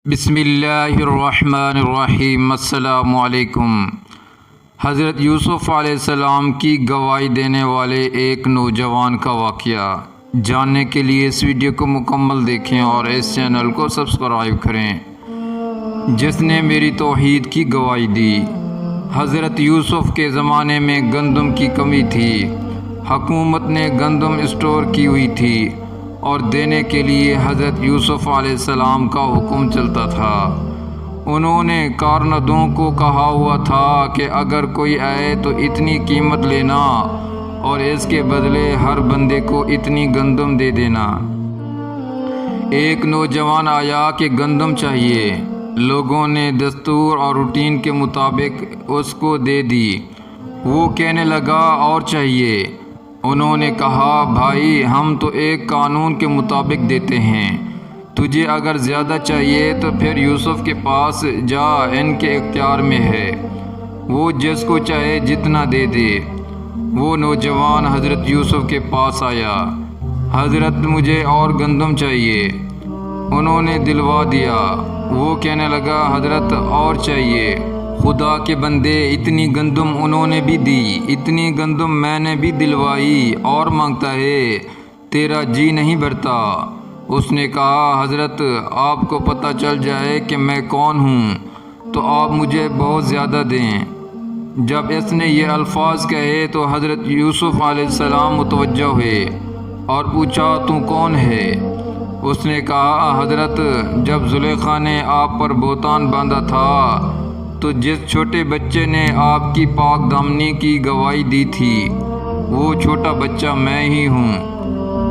بسم اللہ الرحمن الرحیم۔ السلام علیکم۔ حضرت یوسف علیہ السلام کی گواہی دینے والے ایک نوجوان کا واقعہ جاننے کے لیے اس ویڈیو کو مکمل دیکھیں اور اس چینل کو سبسکرائب کریں، جس نے میری توحید کی گواہی دی۔ حضرت یوسف کے زمانے میں گندم کی کمی تھی۔ حکومت نے گندم اسٹور کی ہوئی تھی اور دینے کے لیے حضرت یوسف علیہ السلام کا حکم چلتا تھا۔ انہوں نے کارندوں کو کہا ہوا تھا کہ اگر کوئی آئے تو اتنی قیمت لینا اور اس کے بدلے ہر بندے کو اتنی گندم دے دینا۔ ایک نوجوان آیا کہ گندم چاہیے۔ لوگوں نے دستور اور روٹین کے مطابق اس کو دے دی۔ وہ کہنے لگا اور چاہیے۔ انہوں نے کہا بھائی ہم تو ایک قانون کے مطابق دیتے ہیں، تجھے اگر زیادہ چاہیے تو پھر یوسف کے پاس جا، ان کے اختیار میں ہے، وہ جس کو چاہے جتنا دے دے۔ وہ نوجوان حضرت یوسف کے پاس آیا، حضرت مجھے اور گندم چاہیے۔ انہوں نے دلوا دیا۔ وہ کہنے لگا حضرت اور چاہیے۔ خدا کے بندے اتنی گندم انہوں نے بھی دی، اتنی گندم میں نے بھی دلوائی، اور مانگتا ہے، تیرا جی نہیں بھرتا۔ اس نے کہا حضرت آپ کو پتہ چل جائے کہ میں کون ہوں تو آپ مجھے بہت زیادہ دیں۔ جب اس نے یہ الفاظ کہے تو حضرت یوسف علیہ السلام متوجہ ہوئے اور پوچھا تو کون ہے؟ اس نے کہا حضرت جب زلیخا نے آپ پر بہتان باندھا تھا تو جس چھوٹے بچے نے آپ کی پاک دامنی کی گواہی دی تھی وہ چھوٹا بچہ میں ہی ہوں،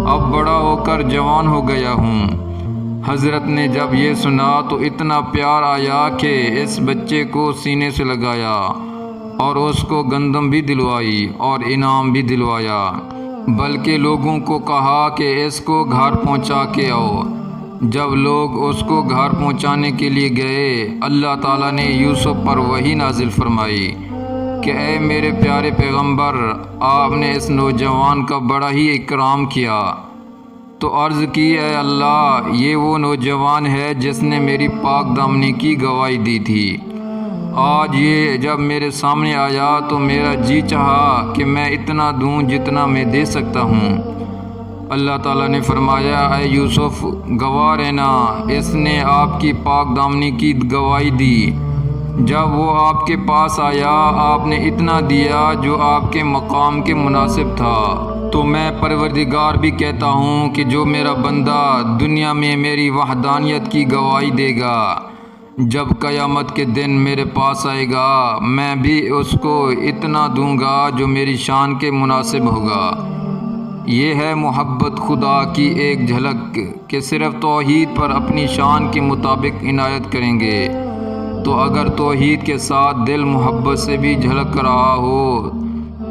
اب بڑا ہو کر جوان ہو گیا ہوں۔ حضرت نے جب یہ سنا تو اتنا پیار آیا کہ اس بچے کو سینے سے لگایا اور اس کو گندم بھی دلوائی اور انعام بھی دلوایا، بلکہ لوگوں کو کہا کہ اس کو گھر پہنچا کے آؤ۔ جب لوگ اس کو گھر پہنچانے کے لیے گئے، اللہ تعالیٰ نے یوسف پر وحی نازل فرمائی کہ اے میرے پیارے پیغمبر، آپ نے اس نوجوان کا بڑا ہی اکرام کیا۔ تو عرض کی اے اللہ، یہ وہ نوجوان ہے جس نے میری پاک دامنی کی گواہی دی تھی۔ آج یہ جب میرے سامنے آیا تو میرا جی چاہا کہ میں اتنا دوں جتنا میں دے سکتا ہوں۔ اللہ تعالیٰ نے فرمایا اے یوسف گواہ رہنا، اس نے آپ کی پاک دامنی کی گواہی دی۔ جب وہ آپ کے پاس آیا آپ نے اتنا دیا جو آپ کے مقام کے مناسب تھا۔ تو میں پروردگار بھی کہتا ہوں کہ جو میرا بندہ دنیا میں میری وحدانیت کی گواہی دے گا، جب قیامت کے دن میرے پاس آئے گا میں بھی اس کو اتنا دوں گا جو میری شان کے مناسب ہوگا۔ یہ ہے محبت خدا کی ایک جھلک کہ صرف توحید پر اپنی شان کے مطابق عنایت کریں گے۔ تو اگر توحید کے ساتھ دل محبت سے بھی جھلک رہا ہو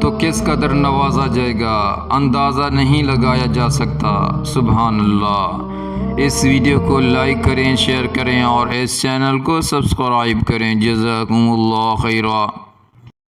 تو کس قدر نوازا جائے گا، اندازہ نہیں لگایا جا سکتا۔ سبحان اللہ۔ اس ویڈیو کو لائک کریں، شیئر کریں اور اس چینل کو سبسکرائب کریں۔ جزاکم اللہ خیرا۔